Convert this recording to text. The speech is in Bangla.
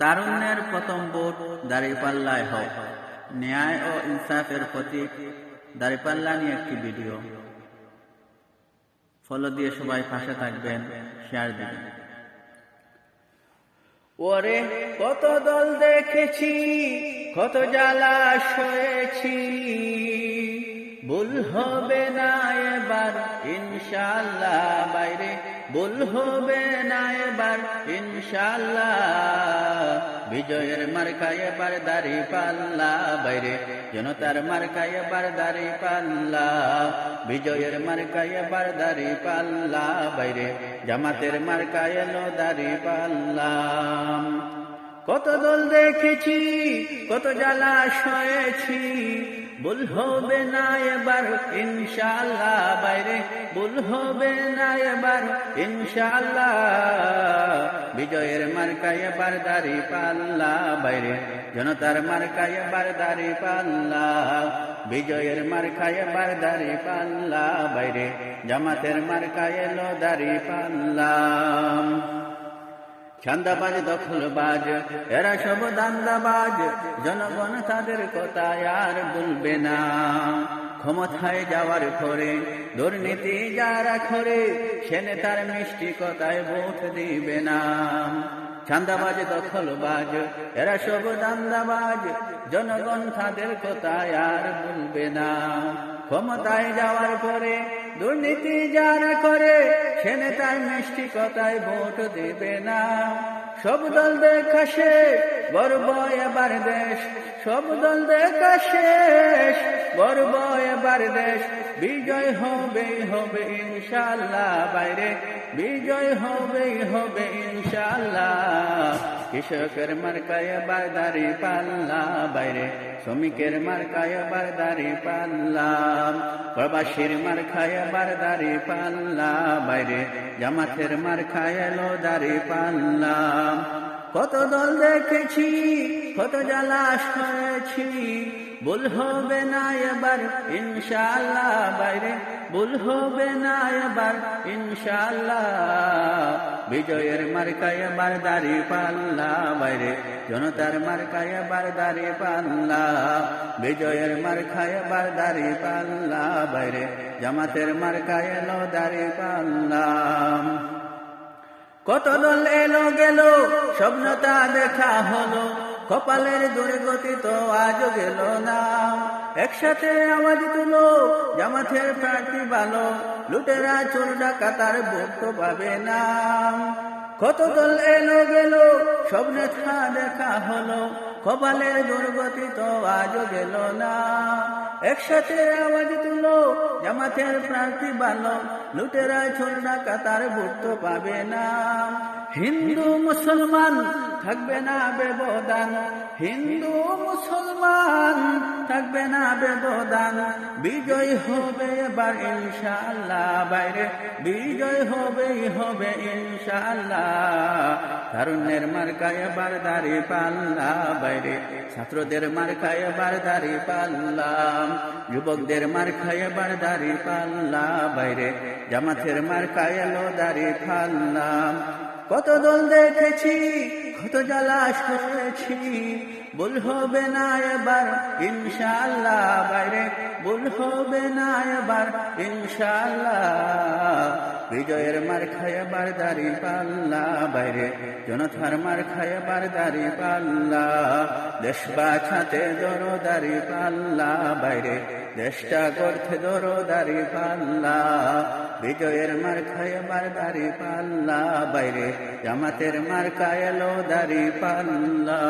তারুণ্যের প্রথম ভোট দাঁড়িপাল্লায় হোক। ন্যায় ও ইনসাফের প্রতীক দাঁড়িপাল্লা নিয়ে একটি ভিডিও। ফলো দিয়ে সবাই পাশে থাকবেন, শেয়ার দিবেন। ওরে কত দল দেখেছি, কত জ্বালা সয়েছি, ভুল হবে না এবার ইনশাআল্লাহ বাইরে, ভুল হবে না এবার ইনশাআল্লাহ। বিজয়ের মার্কায় এবার দাঁড়িপাল্লা বাইরে, জনতার মার্কায় এবার দাঁড়িপাল্লা। বিজয়ের মার্কায় এবার দাঁড়িপাল্লা বাইরে, জামাতের মার্কায় এলো দাঁড়িপাল্লা। কত দল দেখেছি, কত জ্বালা সয়েছি, ভুল হবে না এবার ইনশাআল্লাহ বাইরে, ভুল হবে না এবার ইনশাআল্লাহ। বিজয়ের মার্কায় এবার দাঁড়িপাল্লা বাইরে, জনতার মার্কায় এবার দাঁড়িপাল্লা। বিজয়ের মার্কায় এবার দাঁড়িপাল্লা বাইরে, জামাতের মার্কায় এলো দাঁড়িপাল্লা। চাঁদাবাজ দখলবাজ এরা সব দান্দাবাজ, জনগণ তাদের কথা আর বলবে না। ক্ষমতায় যাওয়ার পরে দুর্নীতি যারা করে, সে নেতার মিষ্টি কথায় ভোট দিবে না। চাঁদাবাজ দখলবাজ এরা সব দান্দাবাজ, জনগণ তাদের কথা আর বলবে না। ক্ষমতায় যাওয়ার পরে দুর্নীতি যারা করে, সে নেতার মিষ্টি কথায় ভোট দেবে না। সব দল দেখা শেষ, গর্ব এবার দেশ, সব দল দেখা শেষ, গর্ব এবার দেশ। বিজয় হবেই হবে ইনশাআল্লাহ বাইরে, বিজয় হবেই হবে ইনশাআল্লাহ। কৃষকের মার্কায় এবার দাঁড়িপাল্লা বাইরে, শ্রমিকের মার্কায় এবার দাঁড়িপাল্লা। প্রবাসীর মার্কায় এবার দাঁড়িপাল্লা বাইরে, জামাতের মার্কায় এলো দাঁড়িপাল্লা। কত দল দেখেছি, কত জ্বালা সয়েছি, ভুল হবে না এবার ইনশাআল্লাহ বাইরে, ভুল হবে না এবার ইনশাআল্লাহ। বিজয়ের মার্কায় এবার দাঁড়িপাল্লা বাইরে, জনতার মার্কায় এবার দাঁড়িপাল্লা। বিজয়ের মার্কায় এবার দাঁড়িপাল্লা বাইরে, জামাতের মার্কায় এলো দাঁড়িপাল্লা। কত দল এলো গেল, স্বপ্নতা দেখা হলো, কপালের দুর্গতি তো আজও গেল না। একসাথে আওয়াজ তুলো, জামাতের প্রার্থী ভালো, লুটেরা চোর ডাকাতার ভোট তো পাবে না। কত দল এলো গেল, সব নেতা দেখা হলো, কপালের দুর্গতি তো আজও গেল না। একসাথে আওয়াজ তুলো, জামাতের প্রার্থী ভালো, লুটেরা চোর ডাকাতার ভোট তো পাবে না। হিন্দু মুসলমান থাকবে না ব্যবধান, হিন্দু মুসলমান থাকবে না ব্যবধান। বিজয় হবে এবার ইনশাআল্লাহ বাইরে, বিজয় হবেই হবে ইনশাআল্লাহ। তারুণ্যের মার্কায় এবার দাঁড়িপাল্লা বাইরে, ছাত্রদের মার্কায় এবার দাঁড়িপাল্লা। যুবকদের মার্কায় এবার দাঁড়িপাল্লা বাইরে, জামাতের মার্কায় এলো দাঁড়িপাল্লা। কত দল দেখেছি, কত জ্বালা সয়েছি, ভুল হবে না এবার ইনশাআল্লাহ বাইরে, ভুল হবে না এবার ইনশাআল্লাহ। বিজয়ের মার্কায় এবার দাঁড়িপাল্লা বাইরে, জনতার মার্কায় এবার দাঁড়িপাল্লা। দেশ বাঁচাতে ধরো দাঁড়িপাল্লা বাইরে, দেশটা করতে ধরো দাঁড়িপাল্লা। বিজয়ের মার্কায় এবার দাঁড়িপাল্লা বাইরে, জামাতের মার্কায় এলো দাঁড়িপাল্লা।